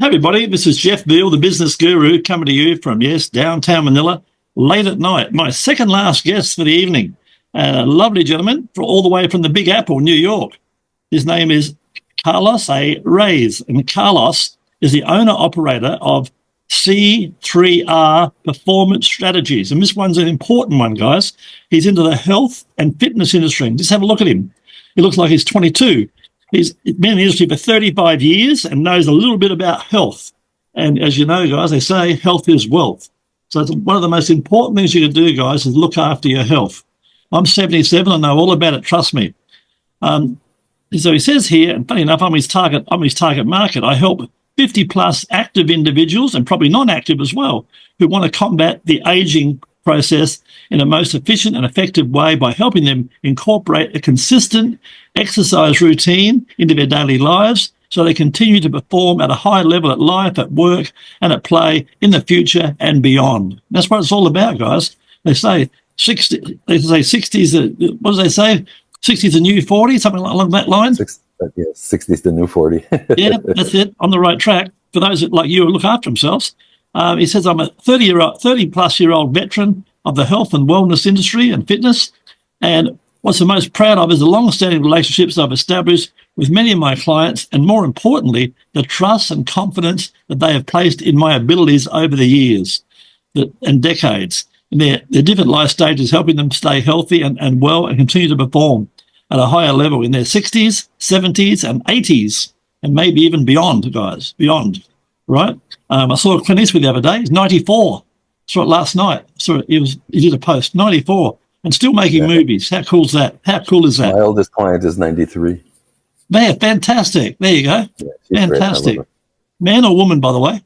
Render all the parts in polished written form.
Hey everybody, this is Jeff Veale, the business guru, coming to you from, downtown Manila, late at night. My second last guest for the evening, a lovely gentleman all the way from the Big Apple, New York. His name is Carlos A. Reyes, and Carlos is the owner-operator of C3R Performance Strategies. And this one's an important one, guys. He's into the health and fitness industry. Just have a look at him. He looks like he's 22. He's been in the industry for 35 years and knows a little bit about health. And as you know, guys, they say health is wealth. So it's one of the most important things you can do, guys, is look after your health. I'm 77. I know all about it. Trust me. So he says here, and funny enough, I'm his target market. I help 50 plus active individuals and probably non-active as well who want to combat the aging process in a most efficient and effective way by helping them incorporate a consistent exercise routine into their daily lives so they continue to perform at a high level at life, at work, and at play in the future and beyond. That's what it's all about, guys. They say 60. They say 60s. What do they say? 60's the new 40, something along that line. 60's the new 40. Yeah, that's it. On the right track. For those that, like you, who look after themselves. He says, I'm a 30-plus-year-old veteran of the health and wellness industry and fitness. And what's the most proud of is the long-standing relationships I've established with many of my clients, and more importantly, the trust and confidence that they have placed in my abilities over the years and decades. And their different life stages, helping them stay healthy and well and continue to perform at a higher level in their 60s, 70s, and 80s, and maybe even beyond, guys, beyond, right? I saw Clint Eastwood the other day. He's 94. Saw it last night. He did a post, 94, and still making movies. How cool is that? How cool is that? My oldest client is 93. They're fantastic. There you go. Yeah, fantastic. Man or woman, by the way?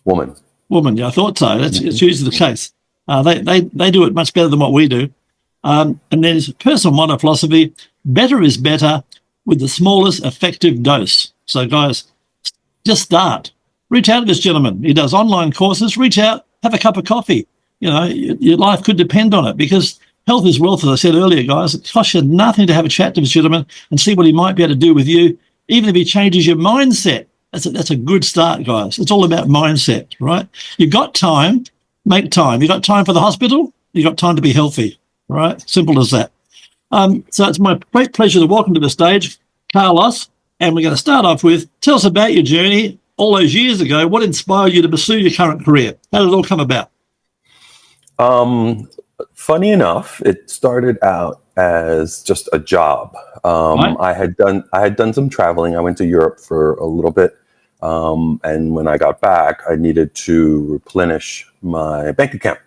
Woman. Woman, yeah, I thought so. It's usually the case. They do it much better than what we do. And there's personal motto philosophy, better is better with the smallest effective dose. So, guys, just start. Reach out to this gentleman. He does online courses. Reach out, have a cup of coffee. You know, your life could depend on it because health is wealth, as I said earlier, guys. It costs you nothing to have a chat to this gentleman and see what he might be able to do with you, even if he changes your mindset. That's a good start, guys. It's all about mindset, right? You've got time, make time. You've got time for the hospital, you've got time to be healthy, right? Simple as that. So it's my great pleasure to welcome to the stage Carlos, and we're going to start off with, tell us about your journey all those years ago. What inspired you to pursue your current career? How did it all come about? Funny enough, it started out as just a job. Right. I had done some traveling. I went to Europe for a little bit. And when I got back, I needed to replenish my bank account.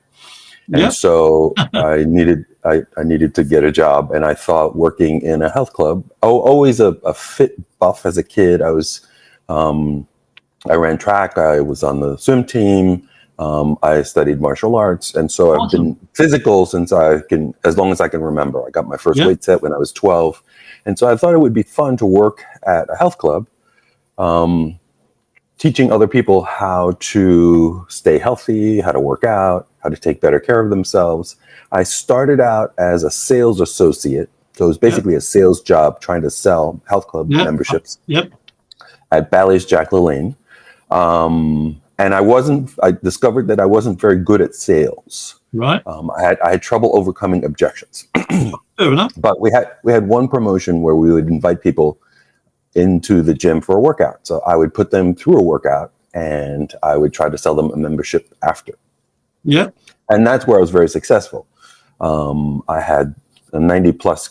And so I needed to get a job. And I thought working in a health club, always a fit buff as a kid. I ran track. I was on the swim team. I studied martial arts. And so I've been physical since as long as I can remember. I got my first weight set when I was 12. And so I thought it would be fun to work at a health club, teaching other people how to stay healthy, how to work out, how to take better care of themselves. I started out as a sales associate. So it was basically a sales job trying to sell health club memberships at Bally's Jack LaLanne. And I discovered that I wasn't very good at sales. Right. I had trouble overcoming objections. Fair enough. But we had one promotion where we would invite people into the gym for a workout. So I would put them through a workout and I would try to sell them a membership after. Yeah. And that's where I was very successful. I had a 90 plus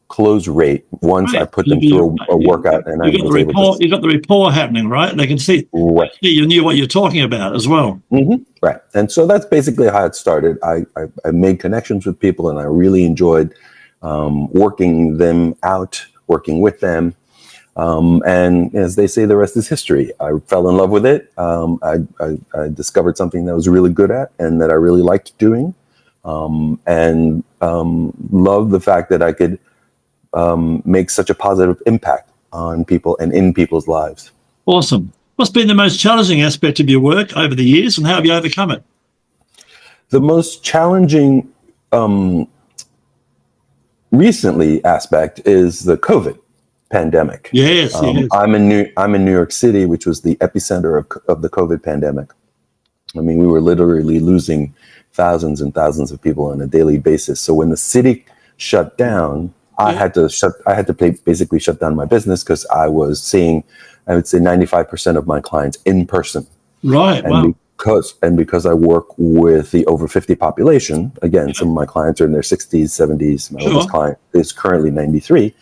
close rate once I put them through a workout, and you got the rapport happening, right? They can see you knew what you're talking about as well. Mm-hmm. Right. And so that's basically how it started. I made connections with people, and I really enjoyed working them out, working with them. And as they say, the rest is history. I fell in love with it. I discovered something that I was really good at and that I really liked doing, and loved the fact that I could make such a positive impact on people and in people's lives. Awesome. What's been the most challenging aspect of your work over the years, and how have you overcome it? The most challenging recently aspect is the COVID. pandemic. Yes, yes. I'm in New York City, which was the epicenter of the COVID pandemic. I mean, we were literally losing thousands and thousands of people on a daily basis. So when the city shut down, I had to basically shut down my business because I was seeing, I would say, 95% of my clients in person. Right. And because I work with the over 50 population, again, some of my clients are in their 60s, 70s. My oldest client is currently 93.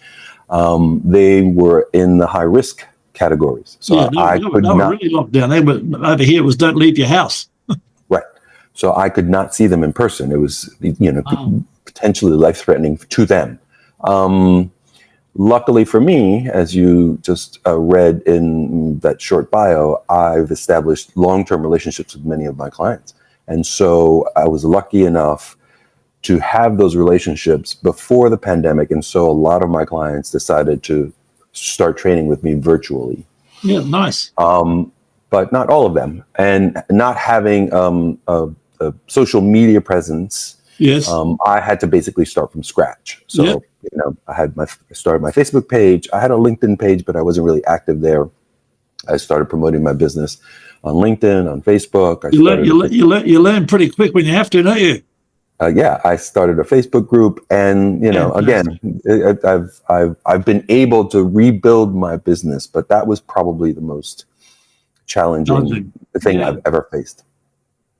They were in the high risk categories. So they were really locked down. They were, over here it was don't leave your house. Right. So I could not see them in person. It was, potentially life-threatening to them. Luckily for me, as you just read in that short bio, I've established long-term relationships with many of my clients. And so I was lucky enough to have those relationships before the pandemic. And so a lot of my clients decided to start training with me virtually. Yeah, nice. But not all of them. And not having a social media presence, I had to basically start from scratch. So, I started my Facebook page. I had a LinkedIn page, but I wasn't really active there. I started promoting my business on LinkedIn, on Facebook. You learn pretty quick when you have to, don't you? I started a Facebook group, and again, I've been able to rebuild my business, but that was probably the most challenging thing I've ever faced.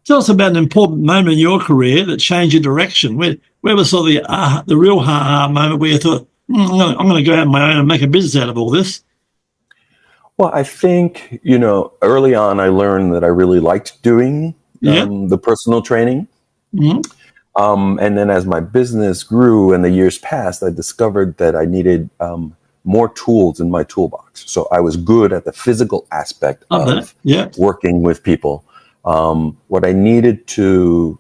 Tell us about an important moment in your career that changed your direction. Where was sort of the real ha-ha moment where you thought, I'm going to go out on my own and make a business out of all this? Well, I think, early on, I learned that I really liked doing the personal training. Mm-hmm. And then as my business grew and the years passed, I discovered that I needed more tools in my toolbox. So I was good at the physical aspect of working with people. What I needed to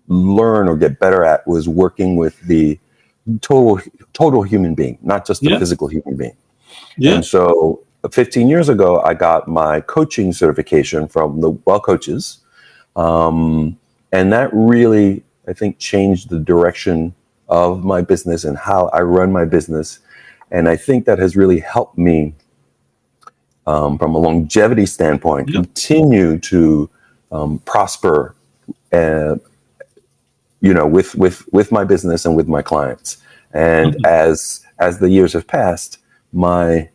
learn or get better at was working with the total human being, not just the physical human being. Yeah. And so 15 years ago, I got my coaching certification from the 𝐌𝐢𝐧𝐮𝐭𝐞𝐬. And that really, I think, changed the direction of my business and how I run my business. And I think that has really helped me, from a longevity standpoint, continue to prosper, with my business and with my clients. And as the years have passed, my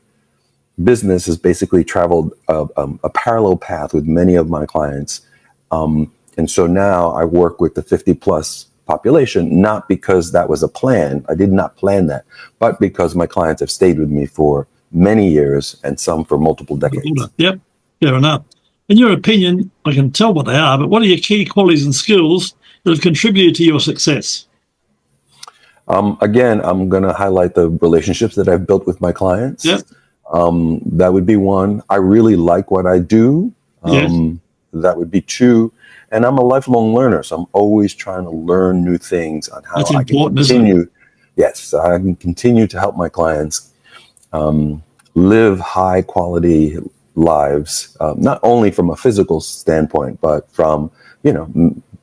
business has basically traveled a parallel path with many of my clients. And so now I work with the 50 plus population, not because that was a plan. I did not plan that, but because my clients have stayed with me for many years and some for multiple decades. Yep, fair enough. In your opinion, I can tell what they are, but what are your key qualities and skills that have contributed to your success? Again, I'm going to highlight the relationships that I've built with my clients. Yep. That would be one. I really like what I do. That would be two. And I'm a lifelong learner, so I'm always trying to learn new things on how I can continue. Yes, so I can continue to help my clients live high quality lives, not only from a physical standpoint, but from,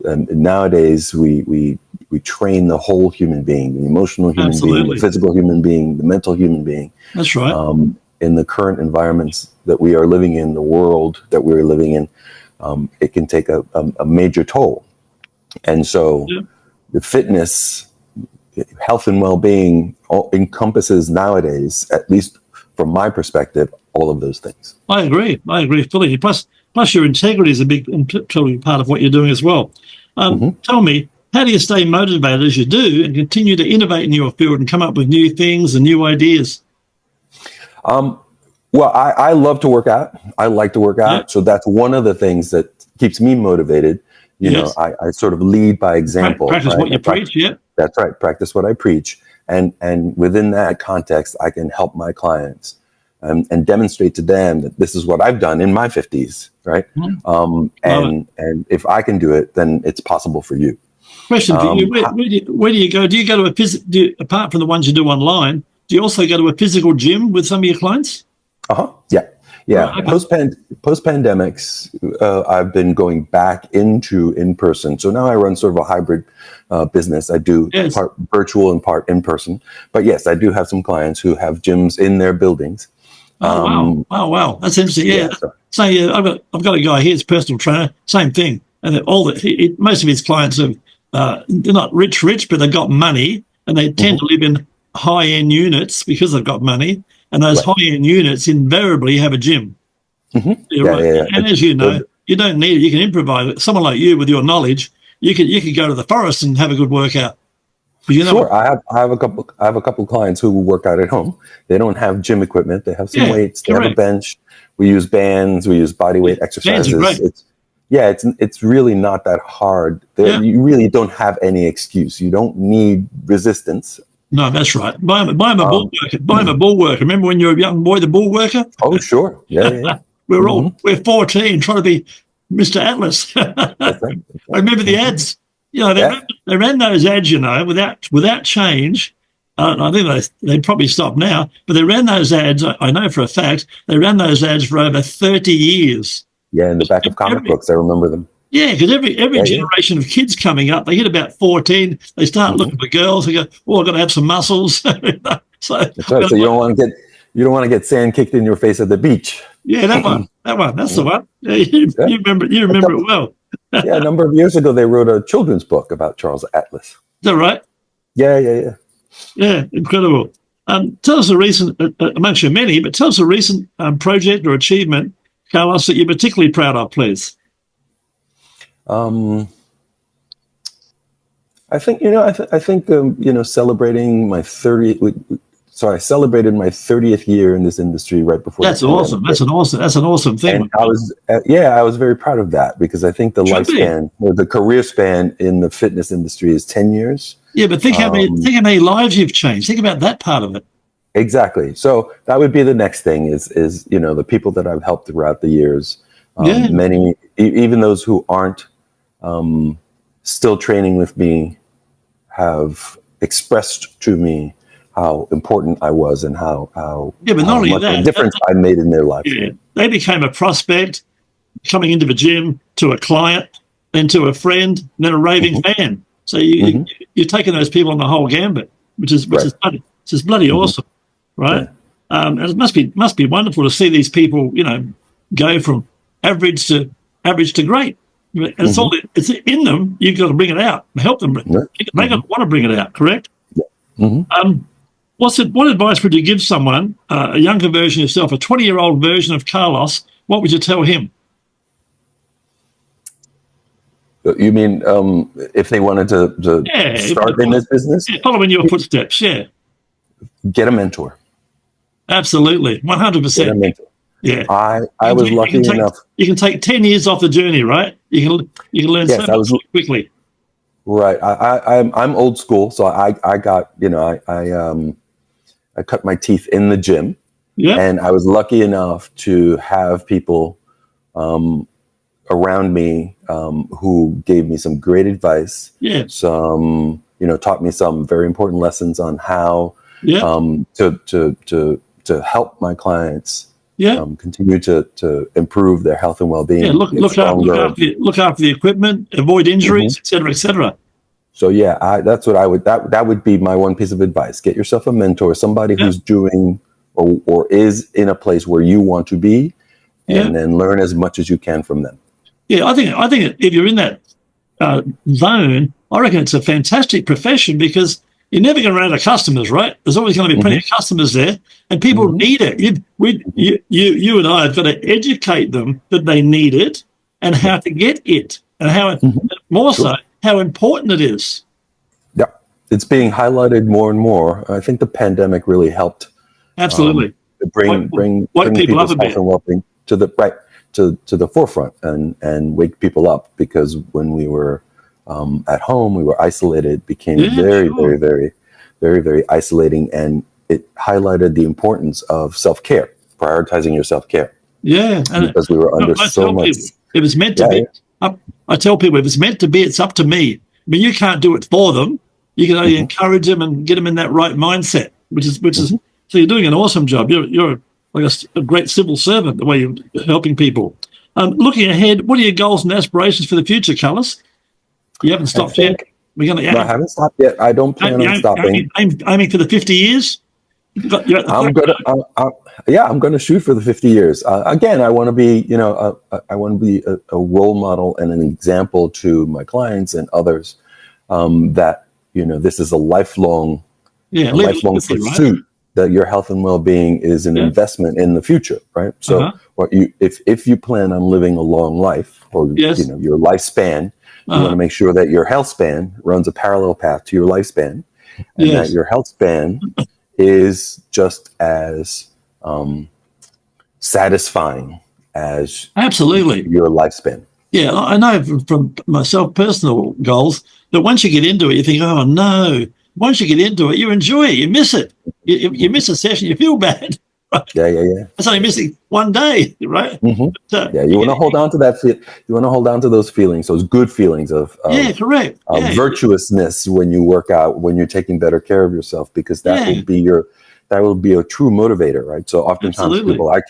nowadays we train the whole human being, the emotional human being, the physical human being, the mental human being. That's right. In the current environments that we are living in, the world that we're living in, it can take a major toll. And so the fitness, health and well-being encompasses nowadays, at least from my perspective, all of those things. I agree fully. Plus your integrity is a big part of what you're doing as well. Tell me, how do you stay motivated as you do and continue to innovate in your field and come up with new things and new ideas? Well, I love to work out. I like to work out. So that's one of the things that keeps me motivated. I sort of lead by example. Practice what you preach, That's right. Practice what I preach. And within that context, I can help my clients and demonstrate to them that this is what I've done in my 50s, right? And if I can do it, then it's possible for you. Question for you. Where do you go? Do you go to apart from the ones you do online, do you also go to a physical gym with some of your clients? Yeah. Yeah, Right. post pandemics, I've been going back into in person. So now I run sort of a hybrid business. I do Yes. part virtual and part in person. But yes, I do have some clients who have gyms in their buildings. Wow. That's interesting. Yeah. So yeah, I've got a guy here, he's a personal trainer, same thing. And most of his clients are they're not rich, but they've got money, and they tend to live in high-end units because they've got money. And those high-end units invariably have a gym. Yeah. And as you know, you don't need it. You can improvise. Someone like you, with your knowledge, you could go to the forest and have a good workout. Sure, I have a couple clients who work out at home. They don't have gym equipment. They have some weights. They have a bench. We use bands. We use body weight exercises. It's really not that hard. You really don't have any excuse. You don't need resistance. No, that's right. Buy him a bull worker. Buy him a bull worker. Remember when you were a young boy, the bull worker? Oh, sure. Yeah. We're 14 trying to be Mr. Atlas. That's right. I remember the ads. They ran those ads, without change. I think they probably stopped now, but they ran those ads. I know for a fact they ran those ads for over 30 years. Yeah, in the back of comic books, I remember them. Yeah, because every generation of kids coming up, they hit about 14, they start looking for girls. They go, "Oh, I've got to have some muscles." So that's right. So you don't want to get sand kicked in your face at the beach. Yeah, that one. That's the one. Yeah, you remember it well. Yeah, a number of years ago, they wrote a children's book about Charles Atlas. Is that right? Yeah. Yeah, incredible. Tell us a recent, amongst your many, but tell us a recent project or achievement, Carlos, that you're particularly proud of, please. I think celebrating my 30th. So I celebrated my 30th year in this industry right before. That's awesome. That's an awesome thing. And I was very proud of that, because I think the lifespan or the career span in the fitness industry is 10 years. Yeah, but think how many lives you've changed. Think about that part of it. Exactly. So that would be the next thing is the people that I've helped throughout the years. Many, even those who aren't still training with me, have expressed to me how important I was and how but not only much that, of a difference I made in their life. Yeah, they became a prospect coming into the gym, to a client, then to a friend, and then a raving fan. So you're taking those people on the whole gambit, which is bloody awesome, right? Yeah. And it must be wonderful to see these people, go from average to great. And it's in them. You've got to bring it out, help them. They got to want to bring it out, correct? Yeah. What advice would you give someone, a younger version of yourself, a 20-year-old version of Carlos? What would you tell him? You mean if they wanted to start in this business? Yeah, follow in your footsteps, Get a mentor. Absolutely, 100%. Get a mentor. Yeah. I was lucky enough. You can take 10 years off the journey, right? You can learn so much quickly. Right. I'm old school, so I got, I cut my teeth in the gym. Yeah. And I was lucky enough to have people around me who gave me some great advice. Yeah. Some, taught me some very important lessons on how to help my clients continue to improve their health and well-being. Yeah, look after the equipment, avoid injuries, et cetera, et cetera. So that's what I would, that would be my one piece of advice. Get yourself a mentor, somebody who's doing or is in a place where you want to be, and then learn as much as you can from them. Yeah, I think if you're in that zone, I reckon it's a fantastic profession, because you're never going to run out of customers, right? There's always going to be plenty of customers there, and people need it. You and I have got to educate them that they need it and how to get it, and how how important it is. Yeah, it's being highlighted more and more. I think the pandemic really helped. Absolutely, to bring people up a bit, health and well-being to the forefront and wake people up, because when we were at home, we were isolated, became very, very isolating, and it highlighted the importance of self-care, prioritizing your self-care. Yeah, because we were under so much. If it's meant to be, I tell people, if it's meant to be, it's up to me. I mean, you can't do it for them. You can only encourage them and get them in that right mindset, which is. So you're doing an awesome job. You're a great civil servant, the way you're helping people. Looking ahead, what are your goals and aspirations for the future, Carlos? You haven't stopped yet. We're going to. No, I haven't stopped yet. I don't plan on stopping. Aiming for the 50 years. I'm going to shoot for the 50 years. Again, I want to be, a role model and an example to my clients and others that, this is a lifelong pursuit. Right? That your health and well-being is an investment in the future, right? So, if you plan on living a long life, or your lifespan, you want to make sure that your health span runs a parallel path to your lifespan, and that your health span is just as satisfying as your lifespan. Yeah, I know from myself, personal goals, that once you get into it, you think, oh no. Once you get into it, you enjoy it. You miss it. You miss a session, you feel bad. Right? Yeah. It's only missing one day, right? Mm-hmm. So, you want to hold on to that. You want to hold on to those feelings, those good feelings of correct. Virtuousness when you work out, when you're taking better care of yourself, because that will be a true motivator, right? So oftentimes people, I've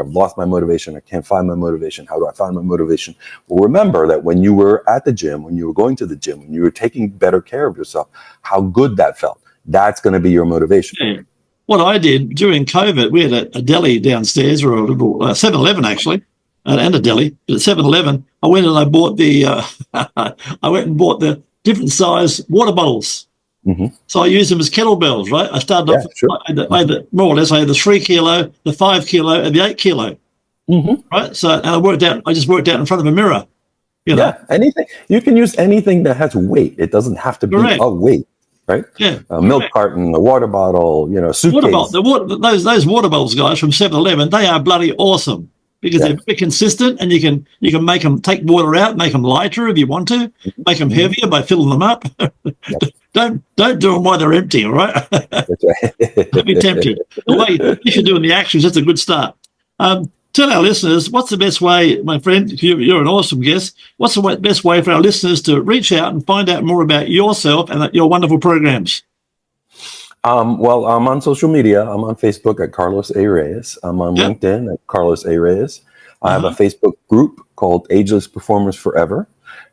lost my motivation. I can't find my motivation. How do I find my motivation? Well, remember that when you were at the gym, when you were going to the gym, when you were taking better care of yourself, how good that felt. That's going to be your motivation. Yeah. What I did during COVID, we had a deli downstairs, or a little 7-Eleven actually, and a deli. But at 7-Eleven, I went and I bought the different size water bottles. Mm-hmm. So I used them as kettlebells, right? I started off, more or less, I had the 3 kilo, the 5 kilo, and the 8 kilo, right? So, and I just worked out in front of a mirror. Yeah, anything. You can use anything that has weight. It doesn't have to be a weight, right? Yeah. A milk carton, a water bottle, suitcase. Those water bottles, guys, from 7-Eleven, they are bloody awesome. Because they're very consistent, and you can make them take water out, make them lighter if you want to, make them heavier by filling them up. Don't do them while they're empty, all right? That's right. Don't be tempted. The way if you're doing the actions, that's a good start. Tell our listeners, what's the best way, my friend, you're an awesome guest, what's the best way for our listeners to reach out and find out more about yourself and your wonderful programs? Well, I'm on social media. I'm on Facebook at Carlos A. Reyes. I'm on LinkedIn at Carlos A. Reyes. I have a Facebook group called Ageless Performers Forever.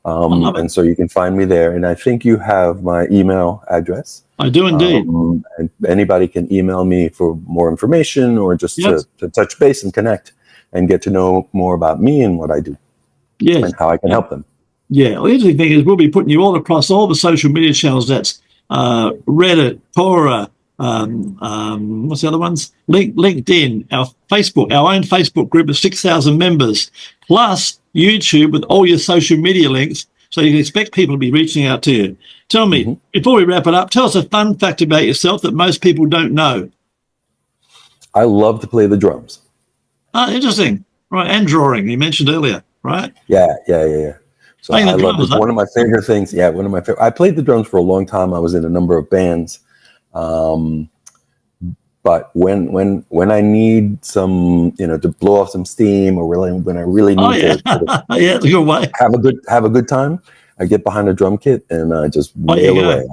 And so you can find me there. And I think you have my email address. I do indeed. And anybody can email me for more information, or just to touch base and connect and get to know more about me and what I do and how I can help them. Yeah. Well, the interesting thing is we'll be putting you all across all the social media channels. That's Reddit, Quora, what's the other ones? LinkedIn, our Facebook, our own Facebook group of 6,000 members, plus YouTube with all your social media links. So you can expect people to be reaching out to you. Tell me, before we wrap it up, tell us a fun fact about yourself that most people don't know. I love to play the drums. Oh, interesting. Right. And drawing, you mentioned earlier, right? Yeah. So I love it. One of my favorite things. Yeah, one of my favorite. I played the drums for a long time. I was in a number of bands. But when I need some, to blow off some steam, or when I really need to have a good time, I get behind a drum kit and I just wail away.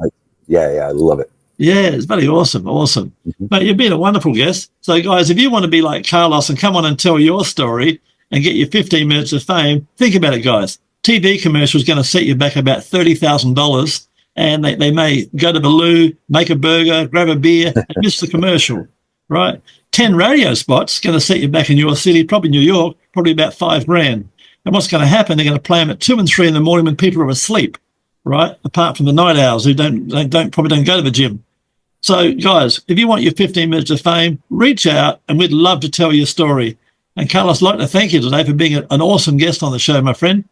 I love it. Yeah, it's very awesome. But you've been a wonderful guest. So guys, if you want to be like Carlos and come on and tell your story and get your 15 minutes of fame, think about it, guys. TV commercial is going to set you back about $30,000, and they may go to the loo, make a burger, grab a beer, and miss the commercial, right? 10 radio spots going to set you back in your city, probably New York, probably about $5,000. And what's going to happen? They're going to play them at 2 and 3 in the morning when people are asleep, right? Apart from the night owls who probably don't go to the gym. So, guys, if you want your 15 minutes of fame, reach out, and we'd love to tell your story. And Carlos, I'd like to thank you today for being an awesome guest on the show, my friend.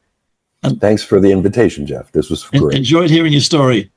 And thanks for the invitation, Jeff. This was great. Enjoyed hearing your story.